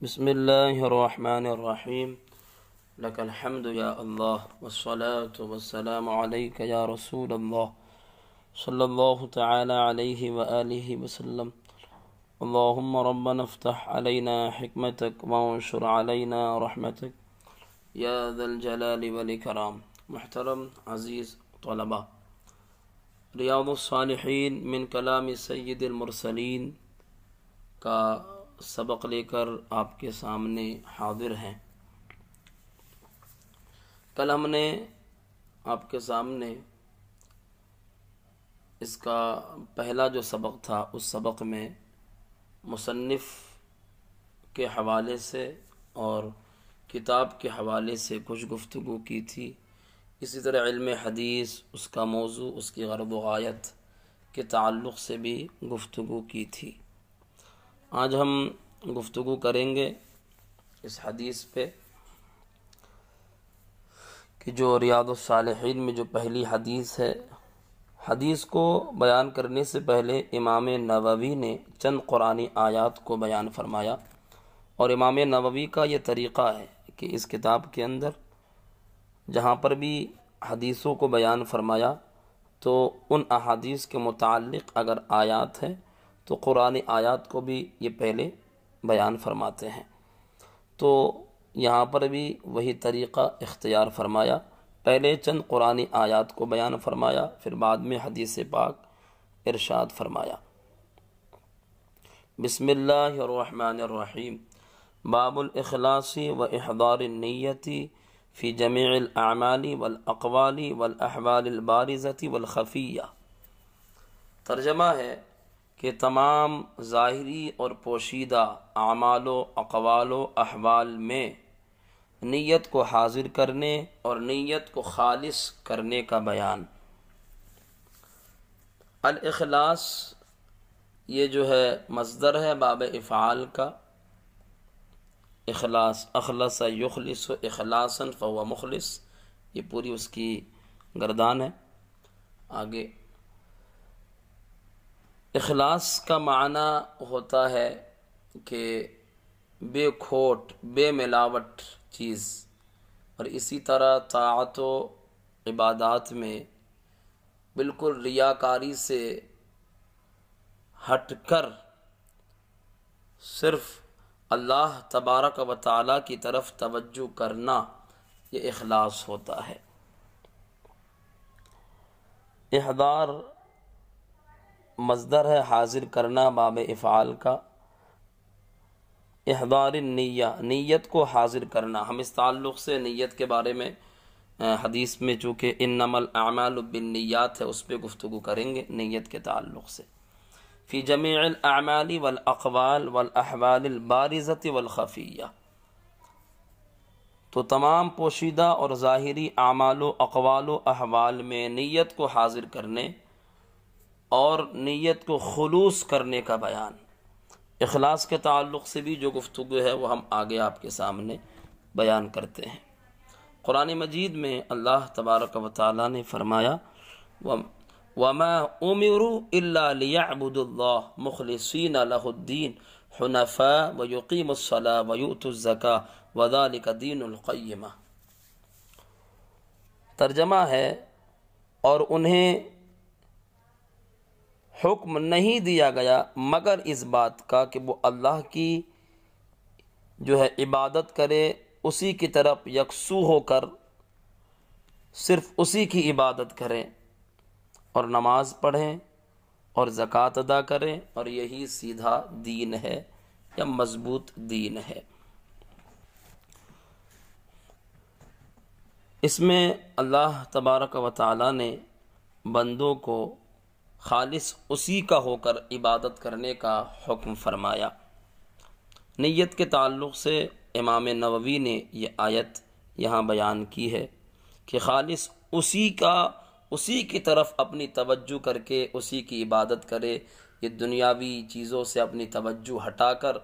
بسم الله الرحمن الرحيم لك الحمد يا الله والصلاة والسلام عليك يا رسول الله صلى الله تعالى عليه وآله وسلم اللهم ربنا افتح علينا حكمتك وانشر علينا رحمتك يا ذا الجلال والإكرام. محترم عزیز طلباء، ریاض الصالحین من کلام سید المرسلین کا سبق لے کر آپ کے سامنے حاضر ہیں۔ کل ہم نے آپ کے سامنے اس کا پہلا جو سبق تھا، اس سبق میں مصنف کے حوالے سے اور کتاب کے حوالے سے کچھ گفتگو کی تھی۔ اسی طرح علم حدیث، اس کا موضوع، اس کی غرض و غایت کے تعلق سے بھی گفتگو کی تھی۔ آج ہم گفتگو کریں گے اس حدیث پہ کہ جو ریاض الصالحین میں جو پہلی حدیث ہے، حدیث کو بیان کرنے سے پہلے امام نووی نے چند قرآنی آیات کو بیان فرمایا، اور امام نووی کا یہ طریقہ ہے کہ اس کتاب کے اندر جہاں پر بھی حدیثوں کو بیان فرمایا تو ان احادیث کے متعلق اگر آیات ہیں تو قرآن آیات کو بھی یہ پہلے بیان فرماتے ہیں۔ تو یہاں پر بھی وہی طریقہ اختیار فرمایا، پہلے چند قرآنی آیات کو بیان فرمایا، پھر بعد میں حدیث پاک ارشاد فرمایا۔ بسم اللہ الرحمن الرحیم۔ باب الاخلاص و احضار النیت فی جمیع الاعمال والاقوال والاحوال البارزۃ والخفیہ۔ ترجمہ ہے کہ تمام ظاہری اور پوشیدہ اعمال و اقوال و احوال میں نیت کو حاضر کرنے اور نیت کو خالص کرنے کا بیان۔ الاخلاص یہ جو ہے مصدر ہے باب افعال کا، اخلاص، اخلص یخلص اخلاصا فهو مخلص، یہ پوری اس کی گردان ہے۔ آگے اخلاص کا معنی ہوتا ہے کہ بے کھوٹ، بے ملاوٹ چیز، اور اسی طرح طاعت و عبادات میں بالکل ریاکاری سے ہٹ کر صرف اللہ تبارک و تعالیٰ کی طرف توجہ کرنا، یہ اخلاص ہوتا ہے۔ احضار مصدر ہے حاضر کرنا باب افعال کا، احضار النیہ نیت کو حاضر کرنا۔ ہم اس تعلق سے نیت کے بارے میں حدیث میں چونکہ انما الاعمال بالنیات ہے، اس پہ گفتگو کریں گے نیت کے تعلق سے۔ فی جمیع الاعمال والاقوال والاحوال البارزۃ والخفیہ، تو تمام پوشیدہ اور ظاہری اعمال و اقوال و احوال میں نیت کو حاضر کرنے اور نیت کو خلوص کرنے کا بیان۔ اخلاص کے تعلق سے بھی جو گفتگو ہے وہ ہم آگے آپ کے سامنے بیان کرتے ہیں۔ قرآن مجید میں اللہ تبارک و تعالیٰ نے فرمایا وَمَا أُمِرُوا إِلَّا لِيَعْبُدُوا اللَّهَ مُخْلِصِينَ لَهُ الدِّينَ حُنَفَاءَ وَيُقِيمُوا الصَّلَاةَ وَيُؤْتُوا الزَّكَاةَ وَذَلِكَ دِينُ الْقَيِّمَةِ۔ ترجمہ ہے اور انہیں حکم نہیں دیا گیا مگر اس بات کا کہ وہ اللہ کی جو ہے عبادت کرے، اسی کی طرف یکسو ہو کر صرف اسی کی عبادت کریں، اور نماز پڑھیں اور زکوٰۃ ادا کریں، اور یہی سیدھا دین ہے یا مضبوط دین ہے۔ اس میں اللہ تبارک و تعالیٰ نے بندوں کو خالص اسی کا ہو کر عبادت کرنے کا حکم فرمایا۔ نیت کے تعلق سے امام نووی نے یہ آیت یہاں بیان کی ہے کہ خالص اسی کی طرف اپنی توجہ کر کے اسی کی عبادت کرے، یہ دنیاوی چیزوں سے اپنی توجہ ہٹا کر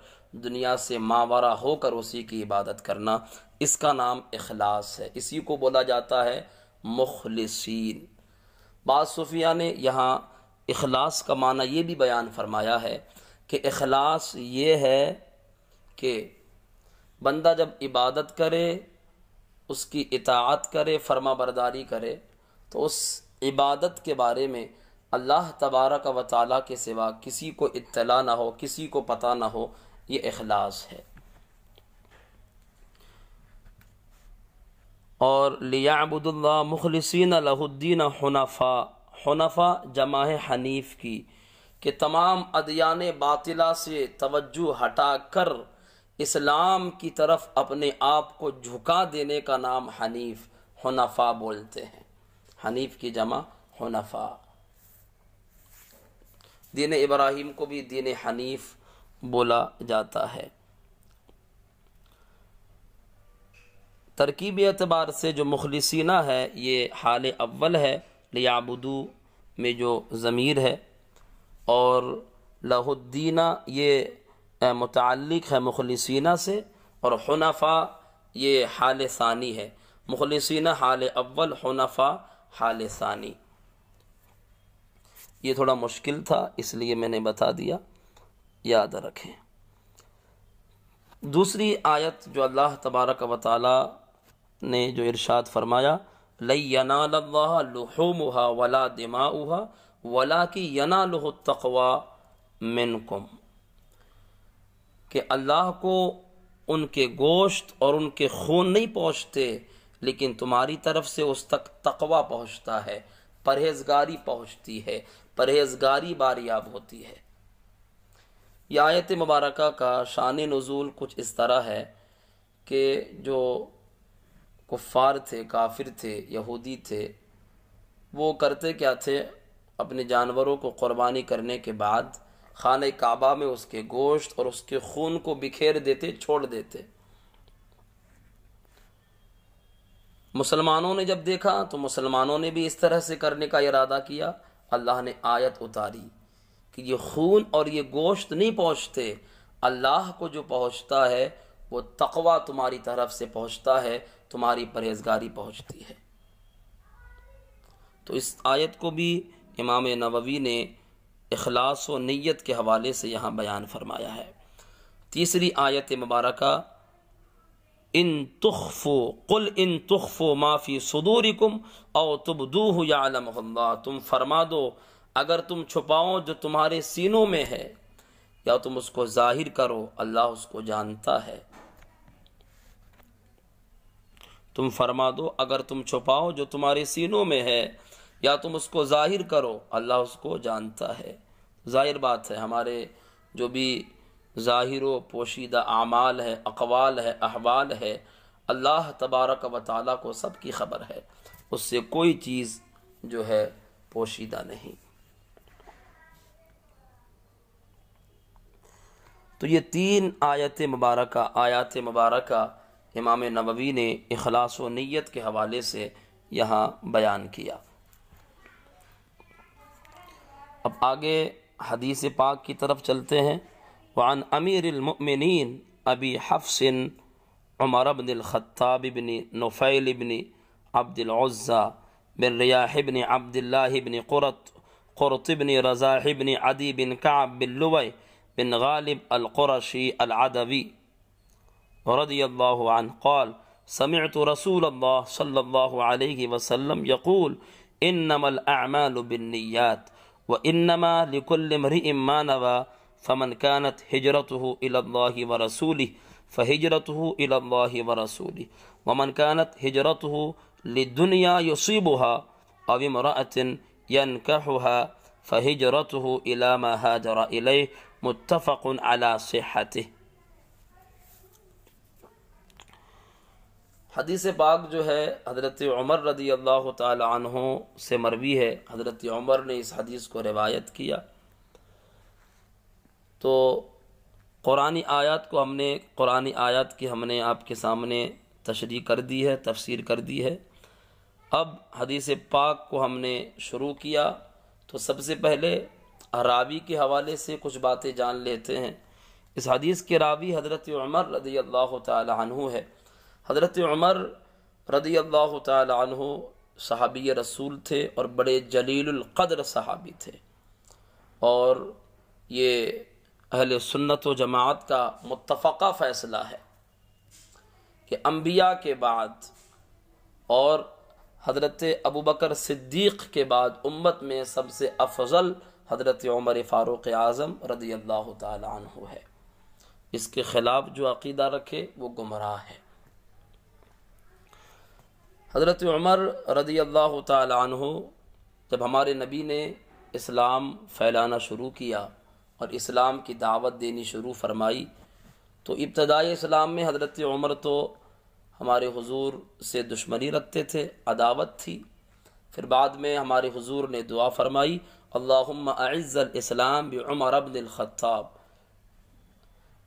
دنیا سے ماورا ہو کر اسی کی عبادت کرنا، اس کا نام اخلاص ہے، اسی کو بولا جاتا ہے مخلصین۔ بعض صوفیہ نے یہاں اخلاص کا معنی یہ بھی بیان فرمایا ہے کہ اخلاص یہ ہے کہ بندہ جب عبادت کرے، اس کی اطاعت کرے، فرما برداری کرے، تو اس عبادت کے بارے میں اللہ تبارک و تعالیٰ کے سوا کسی کو اطلاع نہ ہو، کسی کو پتہ نہ ہو، یہ اخلاص ہے۔ اور لِيَعْبُدُوا اللَّهَ مُخْلِصِينَ لَهُ الدِّينَ حُنَفَاءَ، حنفا جمع ہے حنیف کی، کہ تمام ادیان باطلہ سے توجہ ہٹا کر اسلام کی طرف اپنے آپ کو جھکا دینے کا نام حنیف، حنفا بولتے ہیں۔ حنیف کی جمع حنفا۔ دین ابراہیم کو بھی دین حنیف بولا جاتا ہے۔ ترکیبی اعتبار سے جو مخلصینہ ہے یہ حال اول ہے، لیعبدو میں جو ضمیر ہے، اور لہ الدینہ یہ متعلق ہے مخلصینہ سے، اور حنفا یہ حال ثانی ہے، مخلصینہ حال اول، حنفا حال ثانی۔ یہ تھوڑا مشکل تھا اس لیے میں نے بتا دیا، یاد رکھیں۔ دوسری آیت جو اللہ تبارک و تعالی نے جو ارشاد فرمایا، لَن يَنَالَ اللَّهَ لُحُومُهَا وَلَا دِمَاؤُهَا وَلَٰكِن يَنَالُهُ التَّقْوَىٰ مِنكُمْ، کہ اللہ کو ان کے گوشت اور ان کے خون نہیں پہنچتے، لیکن تمہاری طرف سے اس تک تقویٰ پہنچتا ہے، پرہیزگاری پہنچتی ہے، پرہیزگاری باریاب ہوتی ہے۔ یہ آیت مبارکہ کا شان نزول کچھ اس طرح ہے کہ جو کفار تھے، کافر تھے، یہودی تھے، وہ کرتے کیا تھے، اپنے جانوروں کو قربانی کرنے کے بعد خانہ کعبہ میں اس کے گوشت اور اس کے خون کو بکھیر دیتے، چھوڑ دیتے۔ مسلمانوں نے جب دیکھا تو مسلمانوں نے بھی اس طرح سے کرنے کا ارادہ کیا۔ اللہ نے آیت اتاری کہ یہ خون اور یہ گوشت نہیں پہنچتے، اللہ کو جو پہنچتا ہے وہ تقویٰ تمہاری طرف سے پہنچتا ہے، تمہاری پرہیزگاری پہنچتی ہے۔ تو اس آیت کو بھی امام نووی نے اخلاص و نیت کے حوالے سے یہاں بیان فرمایا ہے۔ تیسری آیت مبارکہ، ان تخفوا قل ان تخفوا ما فی صدورکم او تبدوہ یعلمہ اللہ، تم فرما دو اگر تم چھپاؤ جو تمہارے سینوں میں ہے، یا تم اس کو ظاہر کرو، اللہ اس کو جانتا ہے۔ تم فرما دو اگر تم چھپاؤ جو تمہارے سینوں میں ہے، یا تم اس کو ظاہر کرو، اللہ اس کو جانتا ہے۔ ظاہر بات ہے، ہمارے جو بھی ظاہر و پوشیدہ اعمال ہے، اقوال ہے، احوال ہے، اللہ تبارک و تعالیٰ کو سب کی خبر ہے، اس سے کوئی چیز جو ہے پوشیدہ نہیں۔ تو یہ تین آیات مبارکہ امام نووی نے اخلاص و نیت کے حوالے سے یہاں بیان کیا۔ اب آگے حدیث پاک کی طرف چلتے ہیں۔ وعن امیر المؤمنین ابی حفص عمر بن الخطاب بن نفیل بن عبد العزى بن ریاح بن عبد اللہ بن قرط بن رزاح بن عدی بن کعب بن لوی بن غالب القرشی العدوی رضی اللہ عنہ قال سمعت رسول اللہ صلی اللہ علیہ وسلم یقول انما الاعمال بالنیات وانما لكل امرئ ما نوى فمن كانت هجرته الى الله ورسوله فهجرته الى الله ورسوله ومن كانت هجرته للدنيا يصيبها او امرأة ينكحها فهجرته الى ما هاجر اليه متفق على صحته۔ حدیث پاک جو ہے حضرت عمر رضی اللہ تعالی عنہ سے مروی ہے، حضرت عمر نے اس حدیث کو روایت کیا۔ تو قرآنی آیات کی ہم نے آپ کے سامنے تشریح کر دی ہے، تفسیر کر دی ہے۔ اب حدیث پاک کو ہم نے شروع کیا تو سب سے پہلے راوی کے حوالے سے کچھ باتیں جان لیتے ہیں۔ اس حدیث کے راوی حضرت عمر رضی اللہ تعالی عنہ ہے۔ حضرت عمر رضی اللہ تعالی عنہ صحابی رسول تھے اور بڑے جلیل القدر صحابی تھے، اور یہ اہل سنت و جماعت کا متفقہ فیصلہ ہے کہ انبیاء کے بعد اور حضرت ابوبکر صدیق کے بعد امت میں سب سے افضل حضرت عمر فاروق اعظم رضی اللہ تعالی عنہ ہے۔ اس کے خلاف جو عقیدہ رکھے وہ گمراہ ہے۔ حضرت عمر رضی اللہ تعالی عنہ جب ہمارے نبی نے اسلام پھیلانا شروع کیا اور اسلام کی دعوت دینی شروع فرمائی، تو ابتدائی اسلام میں حضرت عمر تو ہمارے حضور سے دشمنی رکھتے تھے، عداوت تھی۔ پھر بعد میں ہمارے حضور نے دعا فرمائی، اللہم اعز الاسلام بعمر بن الخطاب،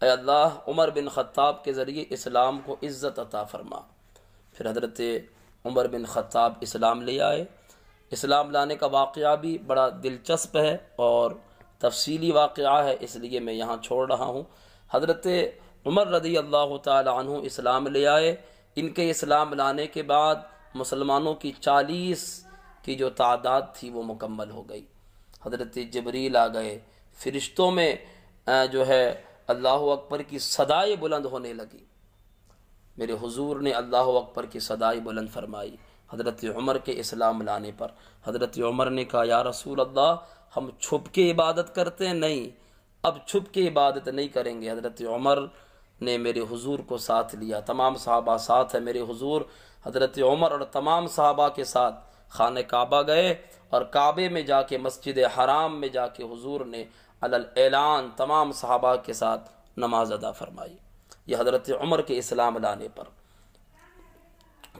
اے اللہ عمر بن خطاب کے ذریعے اسلام کو عزت عطا فرما۔ پھر حضرت عمر بن خطاب اسلام لے آئے۔ اسلام لانے کا واقعہ بھی بڑا دلچسپ ہے اور تفصیلی واقعہ ہے، اس لیے میں یہاں چھوڑ رہا ہوں۔ حضرت عمر رضی اللہ تعالی عنہ اسلام لے آئے۔ ان کے اسلام لانے کے بعد مسلمانوں کی 40 کی جو تعداد تھی وہ مکمل ہو گئی۔ حضرت جبریل آ گئے، فرشتوں میں جو ہے اللہ اکبر کی صدائیں بلند ہونے لگی۔ میرے حضور نے اللہ اکبر کی صدائیں بلند فرمائی حضرت عمر کے اسلام لانے پر۔ حضرت عمر نے کہا، یا رسول اللہ، ہم چھپ کے عبادت کرتے ہیں، نہیں، اب چھپ کے عبادت نہیں کریں گے۔ حضرت عمر نے میرے حضور کو ساتھ لیا، تمام صحابہ ساتھ ہے، میرے حضور حضرت عمر اور تمام صحابہ کے ساتھ خانہ کعبہ گئے اور کعبے میں جا کے مسجد حرام میں جا کے حضور نے علی الاعلان تمام صحابہ کے ساتھ نماز ادا فرمائی، یہ حضرت عمر کے اسلام لانے پر۔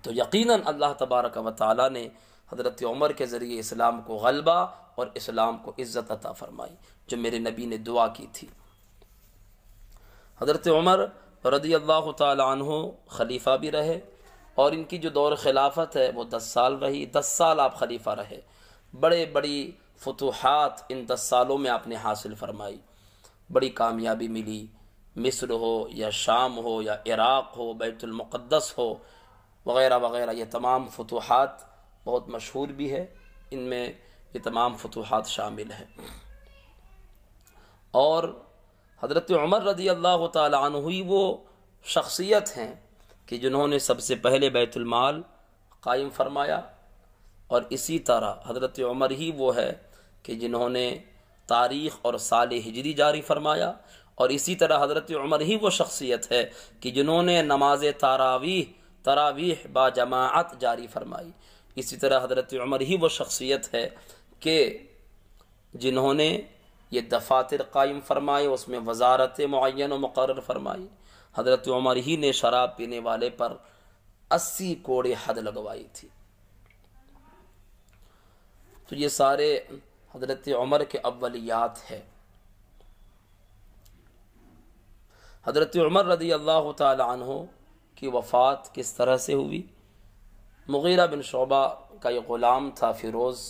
تو یقیناً اللہ تبارک و تعالی نے حضرت عمر کے ذریعے اسلام کو غلبہ اور اسلام کو عزت عطا فرمائی، جو میرے نبی نے دعا کی تھی۔ حضرت عمر رضی اللہ تعالی عنہ خلیفہ بھی رہے اور ان کی جو دور خلافت ہے وہ 10 سال رہی۔ 10 سال آپ خلیفہ رہے، بڑے بڑی فتوحات ان 10 سالوں میں آپ نے حاصل فرمائی، بڑی کامیابی ملی۔ مصر ہو یا شام ہو یا عراق ہو، بیت المقدس ہو، وغیرہ وغیرہ، یہ تمام فتوحات بہت مشہور بھی ہے، ان میں یہ تمام فتوحات شامل ہیں۔ اور حضرت عمر رضی اللہ تعالی عنہ ہی وہ شخصیت ہیں کہ جنہوں نے سب سے پہلے بیت المال قائم فرمایا، اور اسی طرح حضرت عمر ہی وہ ہے کہ جنہوں نے تاریخ اور سال ہجری جاری فرمایا، اور اسی طرح حضرت عمر ہی وہ شخصیت ہے کہ جنہوں نے نماز تراویح با جماعت جاری فرمائی۔ اسی طرح حضرت عمر ہی وہ شخصیت ہے کہ جنہوں نے یہ دفاتر قائم فرمائے، اس میں وزارت معین و مقرر فرمائی۔ حضرت عمر ہی نے شراب پینے والے پر 80 کوڑے حد لگوائی تھی۔ تو یہ سارے حضرت عمر کے اولیات ہے۔ حضرت عمر رضی اللہ تعالی عنہ کی وفات کس طرح سے ہوئی؟ مغیرہ بن شعبہ کا یہ غلام تھا فیروز،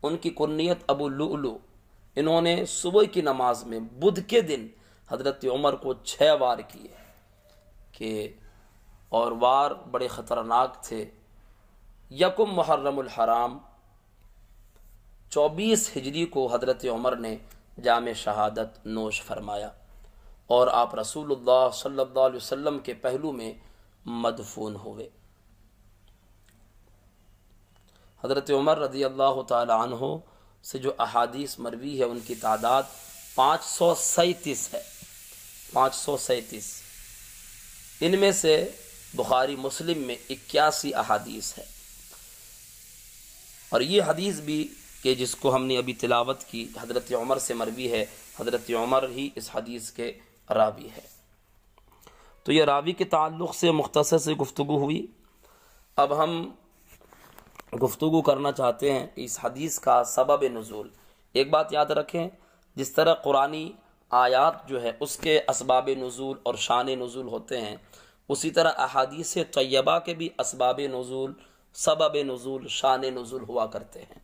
ان کی کنیت ابو لؤلؤ، انہوں نے صبح کی نماز میں بدھ کے دن حضرت عمر کو 6 وار کیے کہ اور وار بڑے خطرناک تھے۔ یکم محرم الحرام 24 ہجری کو حضرت عمر نے جام شہادت نوش فرمایا اور آپ رسول اللہ صلی اللہ علیہ وسلم کے پہلو میں مدفون ہوئے۔ حضرت عمر رضی اللہ تعالی عنہ سے جو احادیث مروی ہے ان کی تعداد 537 ہے، 537۔ ان میں سے بخاری مسلم میں 81 احادیث ہے، اور یہ حدیث بھی کہ جس کو ہم نے ابھی تلاوت کی حضرت عمر سے مروی ہے، حضرت عمر ہی اس حدیث کے راوی ہے۔ تو یہ راوی کے تعلق سے مختصر سے گفتگو ہوئی۔ اب ہم گفتگو کرنا چاہتے ہیں اس حدیث کا سبب نزول۔ ایک بات یاد رکھیں، جس طرح قرآنی آیات جو ہے اس کے اسباب نزول اور شان نزول ہوتے ہیں، اسی طرح احادیث طیبہ کے بھی اسباب نزول، سبب نزول، شان نزول ہوا کرتے ہیں۔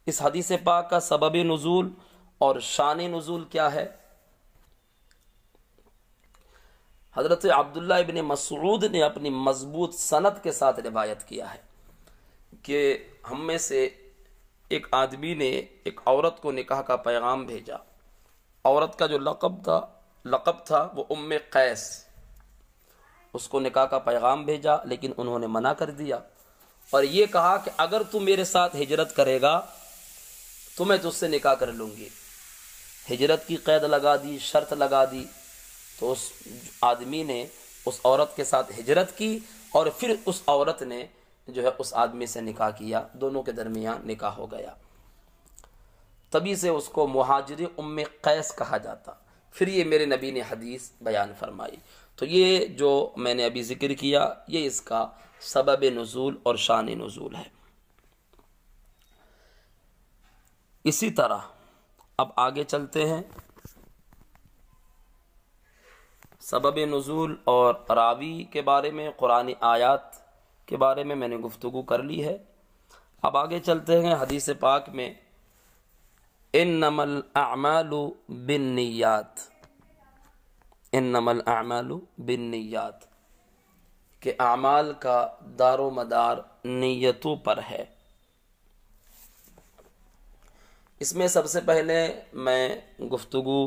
اس حدیث پاک کا سبب نزول اور شان نزول کیا ہے؟ حضرت عبداللہ ابن مسعود نے اپنی مضبوط سند کے ساتھ روایت کیا ہے کہ ہم میں سے ایک آدمی نے ایک عورت کو نکاح کا پیغام بھیجا۔ عورت کا جو لقب تھا وہ ام قیس، اس کو نکاح کا پیغام بھیجا لیکن انہوں نے منع کر دیا، اور یہ کہا کہ اگر تو میرے ساتھ ہجرت کرے گا تو میں تجھ سے نکاح کر لوں گی۔ ہجرت کی قید لگا دی، شرط لگا دی، تو اس آدمی نے اس عورت کے ساتھ ہجرت کی، اور پھر اس عورت نے جو ہے اس آدمی سے نکاح کیا، دونوں کے درمیان نکاح ہو گیا۔ تبھی سے اس کو مہاجر ام قیس کہا جاتا۔ پھر یہ میرے نبی نے حدیث بیان فرمائی۔ تو یہ جو میں نے ابھی ذکر کیا یہ اس کا سبب نزول اور شان نزول ہے۔ اسی طرح اب آگے چلتے ہیں۔ سبب نزول اور راوی کے بارے میں، قرآنی آیات کے بارے میں نے گفتگو کر لی ہے۔ اب آگے چلتے ہیں حدیث پاک میں، انما الاعمال بالنیات، انما الاعمال بالنیات، کہ اعمال کا دار و مدار نیتوں پر ہے۔ اس میں سب سے پہلے میں گفتگو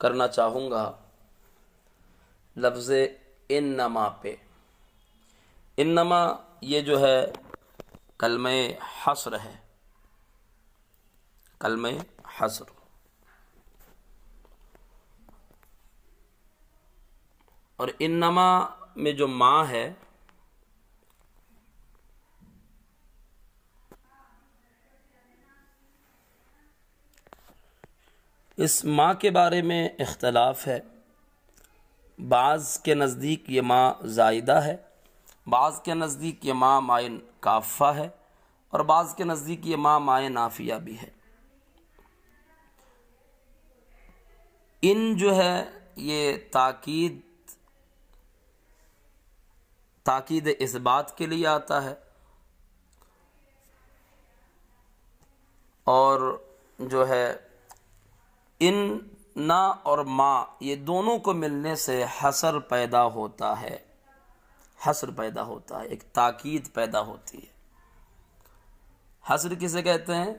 کرنا چاہوں گا لفظ انما پہ۔ انما یہ جو ہے کلمہ حصر ہے، کلمہ حصر۔ اور انما میں جو ما ہے اس ما کے بارے میں اختلاف ہے۔ بعض کے نزدیک یہ ما زائدہ ہے، بعض کے نزدیک یہ ما مائے کافہ ہے، اور بعض کے نزدیک یہ ما مائے نافیہ بھی ہے۔ ان جو ہے یہ تاکید اس بات کے لیے آتا ہے، اور جو ہے ان نا اور ما یہ دونوں کو ملنے سے حصر پیدا ہوتا ہے، حصر پیدا ہوتا ہے، ایک تاکید پیدا ہوتی ہے۔ حصر کسے کہتے ہیں؟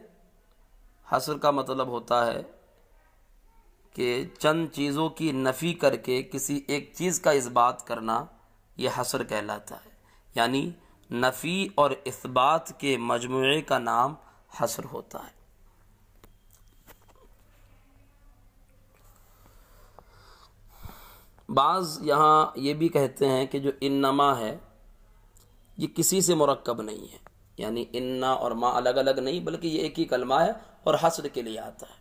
حصر کا مطلب ہوتا ہے کہ چند چیزوں کی نفی کر کے کسی ایک چیز کا اثبات کرنا، یہ حصر کہلاتا ہے۔ یعنی نفی اور اثبات کے مجموعے کا نام حصر ہوتا ہے۔ بعض یہاں یہ بھی کہتے ہیں کہ جو انما ہے یہ کسی سے مرکب نہیں ہے، یعنی انا اور ما الگ الگ نہیں بلکہ یہ ایک ہی کلمہ ہے اور حصر کے لیے آتا ہے۔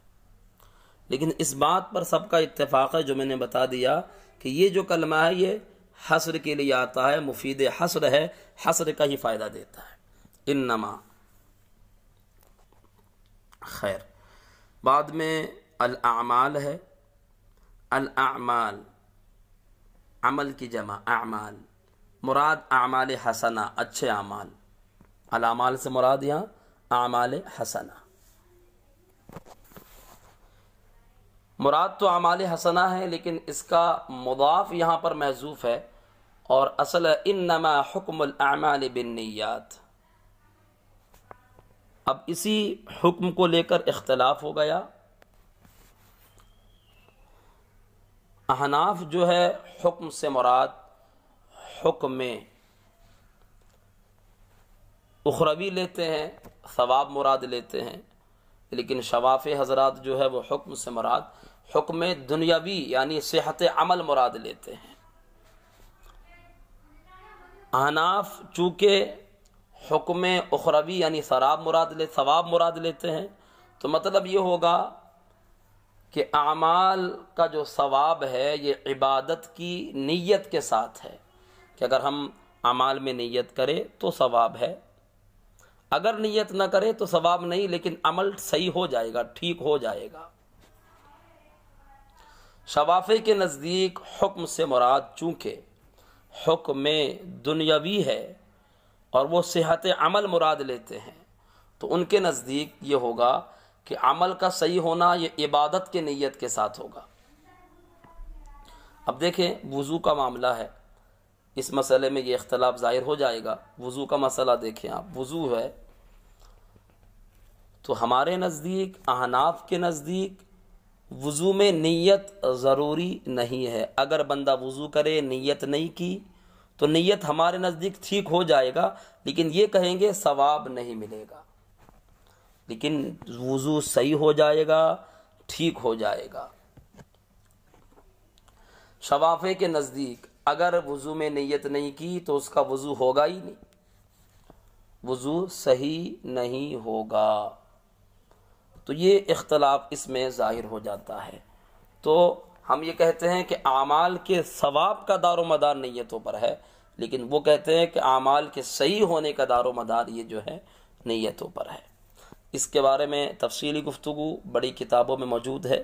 لیکن اس بات پر سب کا اتفاق ہے جو میں نے بتا دیا کہ یہ جو کلمہ ہے یہ حصر کے لیے آتا ہے، مفید حصر ہے، حصر کا ہی فائدہ دیتا ہے انما۔ خیر، بعد میں الاعمال ہے۔ الاعمال عمل کی جمع اعمال، مراد اعمال حسنہ، اچھے اعمال۔ الاعمال سے مراد یہاں اعمال حسنہ، مراد تو اعمال حسنہ ہے لیکن اس کا مضاف یہاں پر محذوف ہے، اور اصل انما حکم الاعمال بالنیات۔ اب اسی حکم کو لے کر اختلاف ہو گیا۔ احناف جو ہے حکم سے مراد حکم اخروی لیتے ہیں، ثواب مراد لیتے ہیں، لیکن شواف حضرات جو ہے وہ حکم سے مراد حکم دنیاوی یعنی صحت عمل مراد لیتے ہیں۔ احناف چونکہ حکم اخروی یعنی ثواب مراد لیتے ہیں، تو مطلب یہ ہوگا کہ اعمال کا جو ثواب ہے یہ عبادت کی نیت کے ساتھ ہے، کہ اگر ہم اعمال میں نیت کریں تو ثواب ہے، اگر نیت نہ کرے تو ثواب نہیں، لیکن عمل صحیح ہو جائے گا، ٹھیک ہو جائے گا۔ شوافی کے نزدیک حکم سے مراد چونکہ حکم دنیاوی ہے اور وہ صحت عمل مراد لیتے ہیں، تو ان کے نزدیک یہ ہوگا کہ عمل کا صحیح ہونا یہ عبادت کے نیت کے ساتھ ہوگا۔ اب دیکھیں وضو کا معاملہ ہے، اس مسئلے میں یہ اختلاف ظاہر ہو جائے گا۔ وضو کا مسئلہ دیکھیں آپ، وضو ہے تو ہمارے نزدیک، احناف کے نزدیک وضو میں نیت ضروری نہیں ہے. اگر بندہ وضو کرے نیت نہیں کی تو نیت ہمارے نزدیک ٹھیک ہو جائے گا، لیکن یہ کہیں گے ثواب نہیں ملے گا. لیکن وضو صحیح ہو جائے گا، ٹھیک ہو جائے گا. شوافے کے نزدیک اگر وضو میں نیت نہیں کی تو اس کا وضو ہوگا ہی نہیں، وضو صحیح نہیں ہوگا. تو یہ اختلاف اس میں ظاہر ہو جاتا ہے. تو ہم یہ کہتے ہیں کہ اعمال کے ثواب کا دار و مدار نیتوں پر ہے، لیکن وہ کہتے ہیں کہ اعمال کے صحیح ہونے کا دار و مدار یہ جو ہے نیتوں پر ہے. اس کے بارے میں تفصیلی گفتگو بڑی کتابوں میں موجود ہے،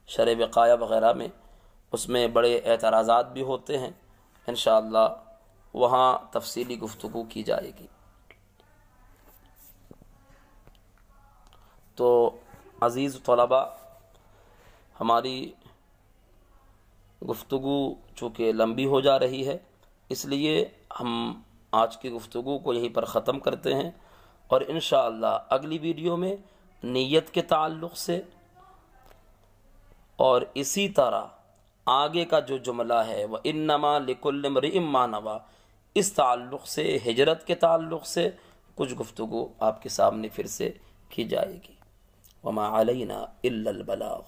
شرح وقایہ وغیرہ میں، اس میں بڑے اعتراضات بھی ہوتے ہیں. انشاءاللہ وہاں تفصیلی گفتگو کی جائے گی. تو عزیز طلباء، ہماری گفتگو چونکہ لمبی ہو جا رہی ہے، اس لیے ہم آج کی گفتگو کو یہیں پر ختم کرتے ہیں، اور انشاءاللہ اگلی ویڈیو میں نیت کے تعلق سے اور اسی طرح آگے کا جو جملہ ہے وَإِنَّمَا لِكُلِّ امْرِئٍ مَّا نَوَىٰ، اس تعلق سے، ہجرت کے تعلق سے کچھ گفتگو آپ کے سامنے پھر سے کی جائے گی. وَمَا عَلَيْنَا إِلَّا الْبَلَاغُ.